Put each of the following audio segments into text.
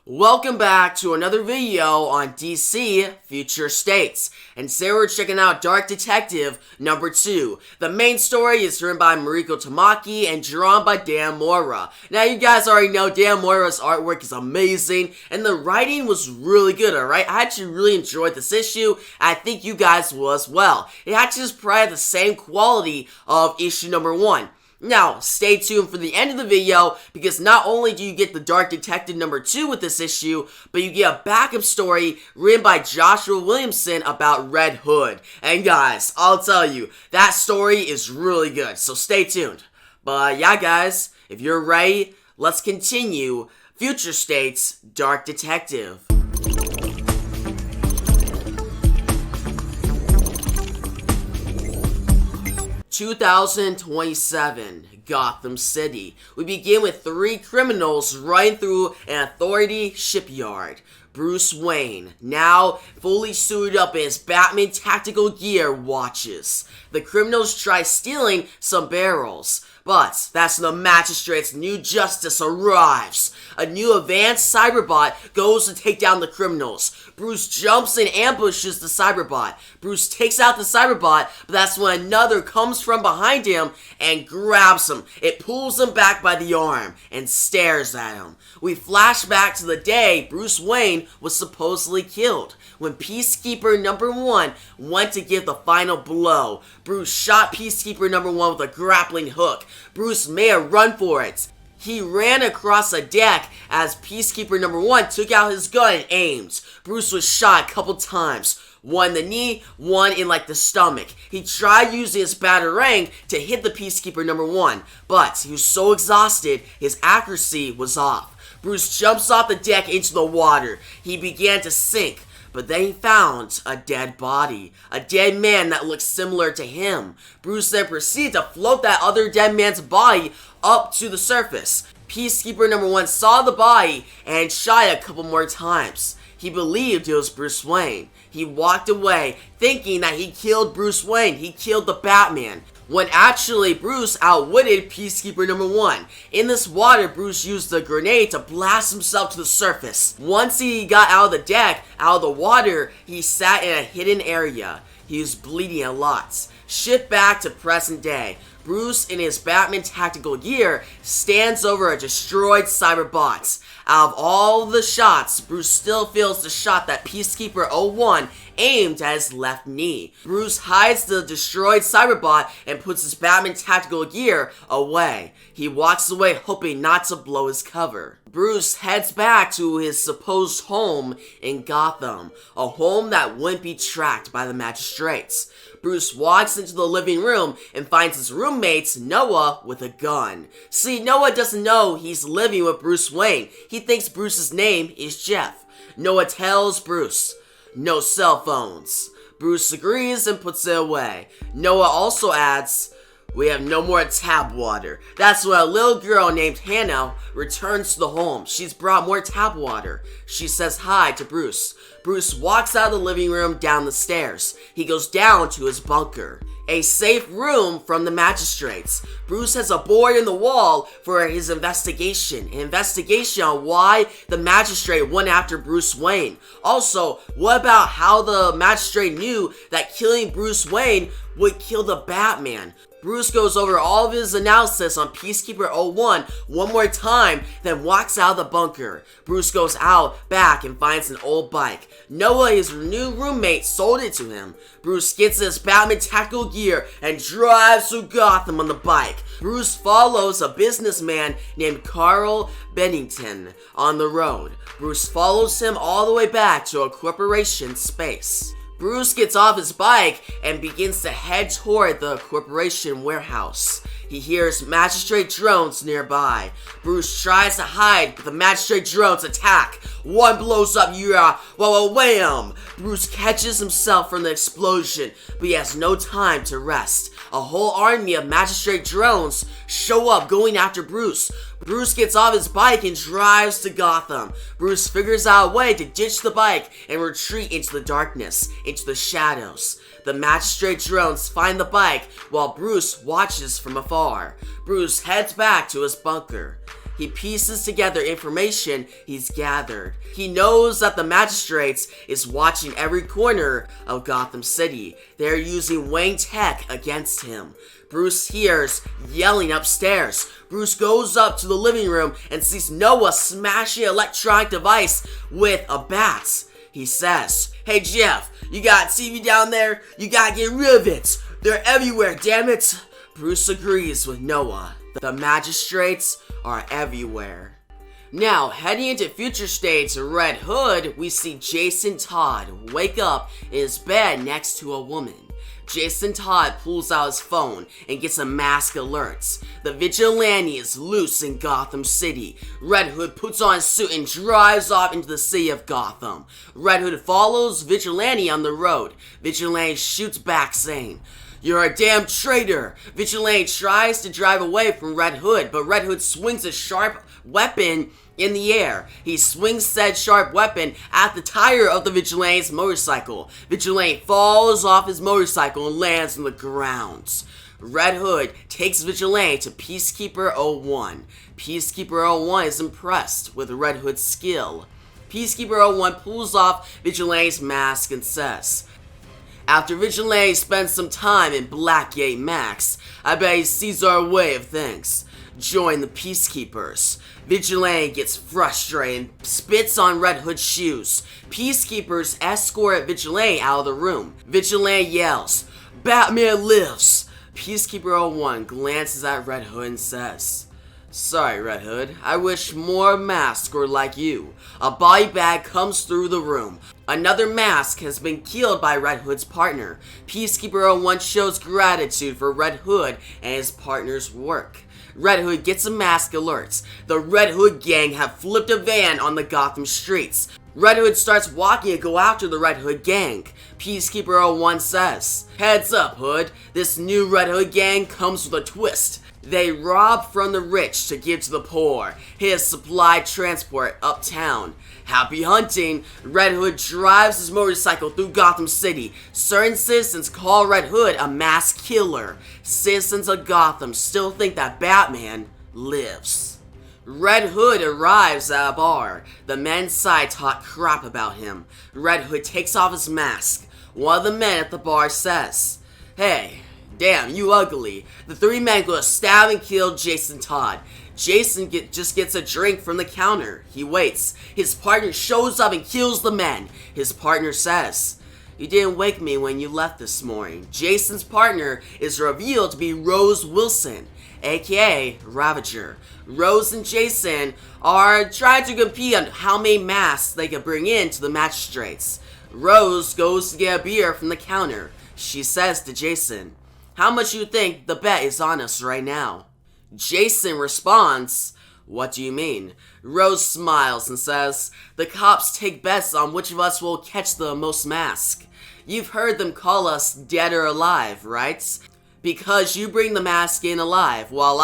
Welcome back to another video on DC Future States, and today we're checking out Dark Detective number 2. The main story is written by Mariko Tamaki and drawn by Dan Mora. Now you guys already know Dan Mora's artwork is amazing, and the writing was really good, alright? I actually really enjoyed this issue, and I think you guys will as well. It actually is probably the same quality of issue number 1. Now, stay tuned for the end of the video, because not only do you get the Dark Detective number 2 with this issue, but you get a backup story written by Joshua Williamson about Red Hood. And guys, I'll tell you, that story is really good, so stay tuned. But yeah guys, if you're ready, let's continue Future State's Dark Detective. 2027, Gotham City. We begin with 3 criminals running through an authority shipyard. Bruce Wayne, now fully suited up in his Batman tactical gear, watches. The criminals try stealing some barrels, but that's when the magistrate's new justice arrives. A new advanced cyberbot goes to take down the criminals. Bruce jumps and ambushes the cyberbot. Bruce takes out the cyberbot, but that's when another comes from behind him and grabs him. It pulls him back by the arm and stares at him. We flash back to the day Bruce Wayne was supposedly killed, when PeaceKeeper number 1 went to give the final blow. Bruce shot PeaceKeeper number 1 with a grappling hook. Bruce made a run for it. He ran across a deck as PeaceKeeper number 1 took out his gun and aimed. Bruce was shot a couple times. One in the knee, one in the stomach. He tried using his batarang to hit the PeaceKeeper number 1, but he was so exhausted, his accuracy was off. Bruce jumps off the deck into the water. He began to sink, but then he found a dead body. A dead man that looked similar to him. Bruce then proceeded to float that other dead man's body up to the surface. PeaceKeeper number 1 saw the body and shot it a couple more times. He believed it was Bruce Wayne. He walked away thinking that he killed Bruce Wayne. He killed the Batman, when actually Bruce outwitted PeaceKeeper number 1. In this water, Bruce used the grenade to blast himself to the surface. Once he got out of the deck, out of the water, he sat in a hidden area. He was bleeding a lot. Shift back to present day. Bruce, in his Batman tactical gear, stands over a destroyed cyberbot. Out of all the shots, Bruce still feels the shot that PeaceKeeper 01 aimed at his left knee. Bruce hides the destroyed cyberbot and puts his Batman tactical gear away. He walks away hoping not to blow his cover. Bruce heads back to his supposed home in Gotham, a home that wouldn't be tracked by the magistrates. Bruce walks into the living room and finds his roommate, Noah, with a gun. See, Noah doesn't know he's living with Bruce Wayne. He thinks Bruce's name is Jeff. Noah tells Bruce, "No cell phones." Bruce agrees and puts it away. Noah also adds, "We have no more tap water." That's when a little girl named Hannah returns to the home. She's brought more tap water. She says hi to Bruce. Bruce walks out of the living room down the stairs. He goes down to his bunker, a safe room from the magistrates. Bruce has a board in the wall for his investigation. An investigation on why the magistrate went after Bruce Wayne. Also, what about how the magistrate knew that killing Bruce Wayne would kill the Batman? Bruce goes over all of his analysis on PeaceKeeper 01 one more time, then walks out of the bunker. Bruce goes out back and finds an old bike. Noah, his new roommate, sold it to him. Bruce gets his Batman tactical gear and drives through Gotham on the bike. Bruce follows a businessman named Carl Bennington on the road. Bruce follows him all the way back to a corporation space. Bruce gets off his bike and begins to head toward the corporation warehouse. He hears magistrate drones nearby. Bruce tries to hide, but the magistrate drones attack. One blows up, wham! Bruce catches himself from the explosion, but he has no time to rest. A whole army of magistrate drones show up going after Bruce. Bruce gets off his bike and drives to Gotham. Bruce figures out a way to ditch the bike and retreat into the darkness, into the shadows. The magistrate drones find the bike while Bruce watches from afar. Bruce heads back to his bunker. He pieces together information he's gathered. He knows that the magistrates is watching every corner of Gotham City. They're using Wayne tech against him. Bruce hears yelling upstairs. Bruce goes up to the living room and sees Noah smashing an electronic device with a bat. He says, "Hey Jeff, you got TV down there? You gotta get rid of it. They're everywhere, damn it." Bruce agrees with Noah. The magistrates are everywhere. Now, heading into Future State's Red Hood, we see Jason Todd wake up in his bed next to a woman. Jason Todd pulls out his phone and gets a mask alerts. The vigilante is loose in Gotham City. Red Hood puts on a suit and drives off into the city of Gotham. Red Hood follows Vigilante on the road. Vigilante shoots back saying, "You're a damn traitor." Vigilante tries to drive away from Red Hood, but Red Hood swings a sharp weapon in the air. He swings said sharp weapon at the tire of the Vigilante's motorcycle. Vigilante falls off his motorcycle and lands on the ground. Red Hood takes Vigilante to PeaceKeeper 01. PeaceKeeper 01 is impressed with Red Hood's skill. PeaceKeeper 01 pulls off Vigilante's mask and says, "After Vigilante spends some time in Blackgate Max, I bet he sees our way of things. Join the Peacekeepers." Vigilante gets frustrated and spits on Red Hood's shoes. Peacekeepers escort Vigilante out of the room. Vigilante yells, "Batman lives!" Peacekeeper 01 glances at Red Hood and says, "Sorry, Red Hood. I wish more masks were like you." A body bag comes through the room. Another mask has been killed by Red Hood's partner. Peacekeeper 01 shows gratitude for Red Hood and his partner's work. Red Hood gets a mask alerts. The Red Hood gang have flipped a van on the Gotham streets. Red Hood starts walking to go after the Red Hood gang. Peacekeeper 01 says, "Heads up, Hood. This new Red Hood gang comes with a twist. They rob from the rich to give to the poor. His supply transport uptown." Happy hunting! Red Hood drives his motorcycle through Gotham City. Certain citizens call Red Hood a mass killer. Citizens of Gotham still think that Batman lives. Red Hood arrives at a bar. The men inside talk crap about him. Red Hood takes off his mask. One of the men at the bar says, "Hey, damn, you ugly." The three men go to stab and kill Jason Todd. Jason just gets a drink from the counter. He waits. His partner shows up and kills the men. His partner says, "You didn't wake me when you left this morning." Jason's partner is revealed to be Rose Wilson, aka Ravager. Rose and Jason are trying to compete on how many masks they can bring in to the magistrates. Rose goes to get a beer from the counter. She says to Jason, "How much you think the bet is on us right now?" Jason responds, "What do you mean?" Rose smiles and says, "The cops take bets on which of us will catch the most masks. You've heard them call us dead or alive, right? Because you bring the mask in alive, while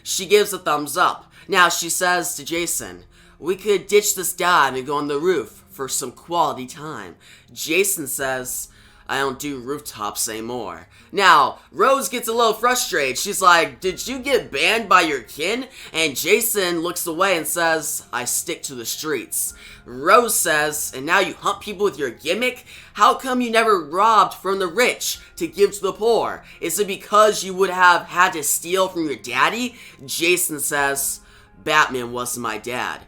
she gives a thumbs up. Now she says to Jason, "We could ditch this dive and go on the roof for some quality time." Jason says, "I don't do rooftops anymore." Now, Rose gets a little frustrated. She's like, "Did you get banned by your kin?" And Jason looks away and says, "I stick to the streets." Rose says, "And now you hunt people with your gimmick? How come you never robbed from the rich to give to the poor? Is it because you would have had to steal from your daddy?" Jason says, "Batman wasn't my dad."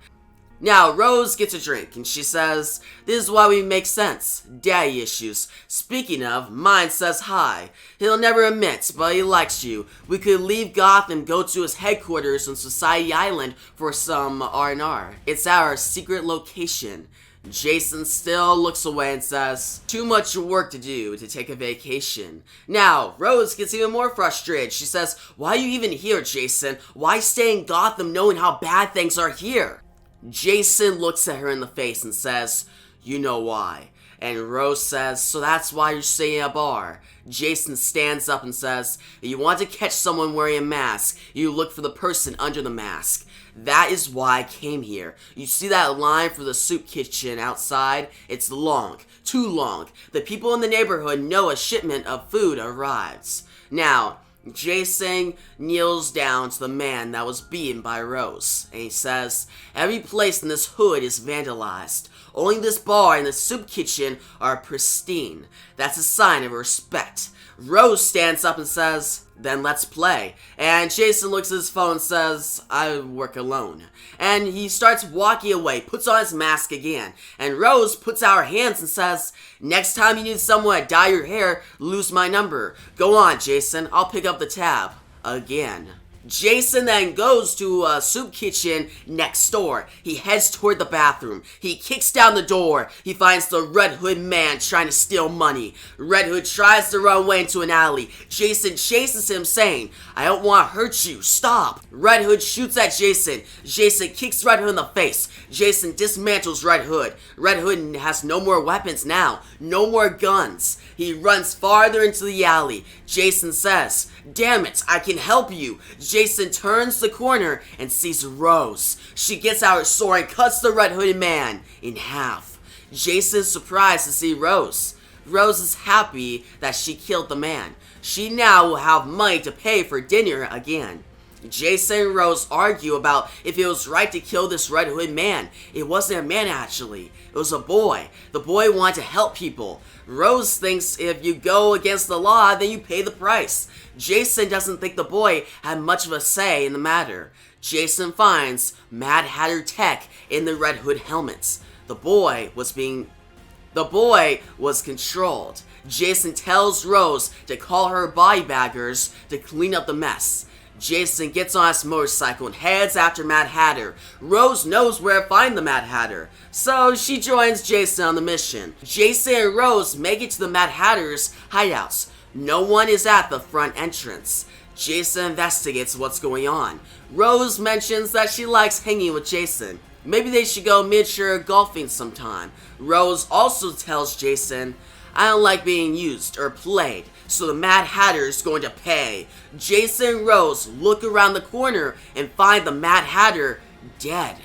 Now, Rose gets a drink, and she says, "This is why we make sense. Daddy issues. Speaking of, mine says hi. He'll never admit, but he likes you. We could leave Gotham, go to his headquarters on Society Island for some R&R. It's our secret location." Jason still looks away and says, "Too much work to do to take a vacation." Now, Rose gets even more frustrated. She says, "Why are you even here, Jason? Why stay in Gotham knowing how bad things are here?" Jason looks at her in the face and says, "You know why." And Rose says, "So that's why you're staying at a bar." Jason stands up and says, "If you want to catch someone wearing a mask, you look for the person under the mask. That is why I came here. You see that line for the soup kitchen outside? It's long, too long. The people in the neighborhood know a shipment of food arrives." Now, Jason kneels down to the man that was beaten by Rose, and he says, "Every place in this hood is vandalized. Only this bar and the soup kitchen are pristine. That's a sign of respect." Rose stands up and says, "Then let's play." And Jason looks at his phone and says, "I work alone." And he starts walking away, puts on his mask again. And Rose puts out her hands and says, "Next time you need someone to dye your hair, lose my number. Go on, Jason, I'll pick up the tab." Again. Jason then goes to a soup kitchen next door. He heads toward the bathroom. He kicks down the door. He finds the Red Hood man trying to steal money. Red Hood tries to run away into an alley. Jason chases him saying, "I don't want to hurt you, stop." Red Hood shoots at Jason. Jason kicks Red Hood in the face. Jason dismantles Red Hood. Red Hood has no more weapons now, no more guns. He runs farther into the alley. Jason says, "Damn it, I can help you." Jason turns the corner and sees Rose. She gets out her sword and cuts the Red Hooded man in half. Jason's surprised to see Rose. Rose is happy that she killed the man. She now will have money to pay for dinner again. Jason and Rose argue about if it was right to kill this Red Hood man. It wasn't a man actually, it was a boy. The boy wanted to help people. Rose thinks if you go against the law, then you pay the price. Jason doesn't think the boy had much of a say in the matter. Jason finds Mad Hatter tech in the Red Hood helmets. The boy was controlled. Jason tells Rose to call her body baggers to clean up the mess. Jason gets on his motorcycle and heads after Mad Hatter. Rose knows where to find the Mad Hatter, so she joins Jason on the mission. Jason and Rose make it to the Mad Hatter's hideouts. No one is at the front entrance. Jason investigates what's going on. Rose mentions that she likes hanging with Jason. Maybe they should go miniature golfing sometime. Rose also tells Jason, "I don't like being used or played, so the Mad Hatter is going to pay." Jason and Rose look around the corner and find the Mad Hatter dead.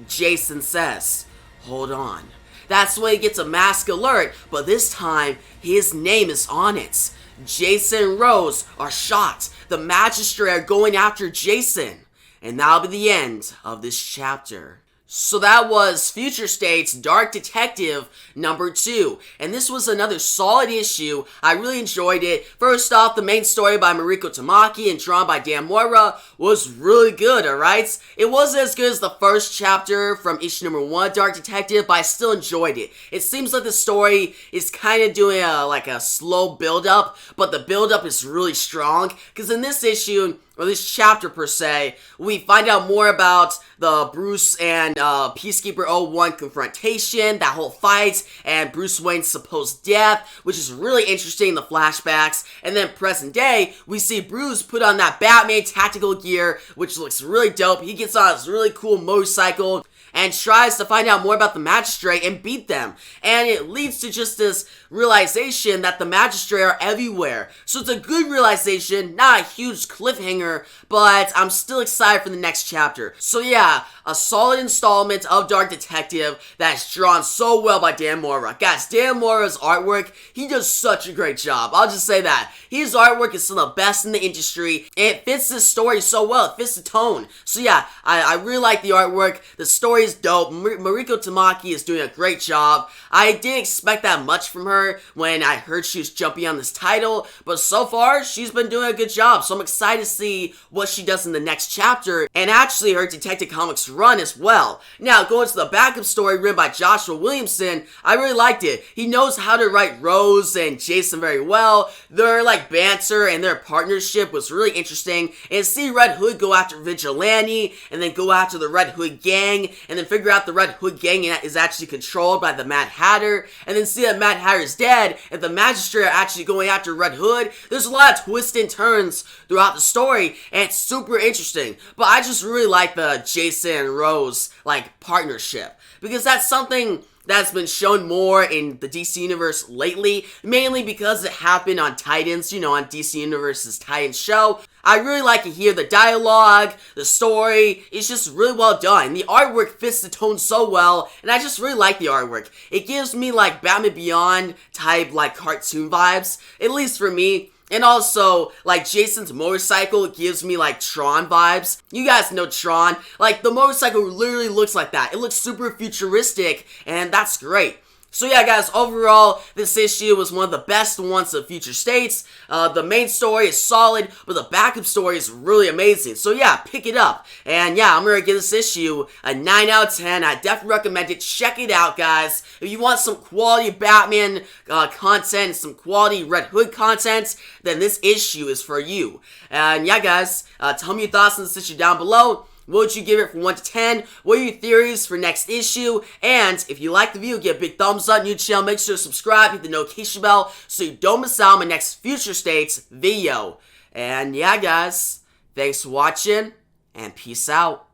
Jason says, "Hold on." That's when he gets a mask alert, but this time his name is on it. Jason and Rose are shot. The magistrate are going after Jason. And that'll be the end of this chapter. So that was Future State's Dark Detective number 2. And this was another solid issue. I really enjoyed it. First off, the main story by Mariko Tamaki and drawn by Dan Mora was really good, alright? It wasn't as good as the first chapter from issue number 1 of Dark Detective, but I still enjoyed it. It seems like the story is kind of doing a slow build-up, but the build-up is really strong. Because in this issue, or this chapter per se, we find out more about the Bruce and PeaceKeeper 01 confrontation, that whole fight, and Bruce Wayne's supposed death, which is really interesting in the flashbacks. And then present day, we see Bruce put on that Batman tactical gear, which looks really dope. He gets on his really cool motorcycle and tries to find out more about the magistrate and beat them. And it leads to just this realization that the magistrate are everywhere. So it's a good realization, not a huge cliffhanger, but I'm still excited for the next chapter. So yeah, a solid installment of Dark Detective that's drawn so well by Dan Mora. Guys, Dan Mora's artwork, he does such a great job. I'll just say that. His artwork is some of the best in the industry, and it fits this story so well. It fits the tone. So yeah, I really like the artwork. The story is dope. Mariko Tamaki is doing a great job. I didn't expect that much from her when I heard she was jumping on this title, but so far, she's been doing a good job, so I'm excited to see what she does in the next chapter, and actually her Detective Comics run as well. Now, going to the backup story written by Joshua Williamson, I really liked it. He knows how to write Rose and Jason very well. Their banter and their partnership was really interesting, and to see Red Hood go after Vigilante, and then go after the Red Hood gang, and then figure out the Red Hood gang is actually controlled by the Mad Hatter, and then see that Mad Hatter is dead, and the magistrate are actually going after Red Hood. There's a lot of twists and turns throughout the story, and it's super interesting. But I just really like the Jason and Rose, partnership, because that's something that's been shown more in the DC Universe lately, mainly because it happened on Titans, on DC Universe's Titans show. I really like it here. The dialogue, the story, it's just really well done. The artwork fits the tone so well, and I just really like the artwork. It gives me Batman Beyond type cartoon vibes, at least for me. And also, like, Jason's motorcycle gives me, like, Tron vibes. You guys know Tron. Like, the motorcycle literally looks like that. It looks super futuristic, and that's great. So yeah, guys, overall, this issue was one of the best ones of Future States. The main story is solid, but the backup story is really amazing. So yeah, pick it up. And yeah, I'm gonna give this issue a 9 out of 10. I definitely recommend it. Check it out, guys. If you want some quality Batman content, some quality Red Hood content, then this issue is for you. And yeah, guys, tell me your thoughts on this issue down below. What would you give it from 1 to 10? What are your theories for next issue? And if you like the video, give a big thumbs up. New channel, make sure to subscribe, hit the notification bell so you don't miss out on my next Future States video. And yeah, guys, thanks for watching, and peace out.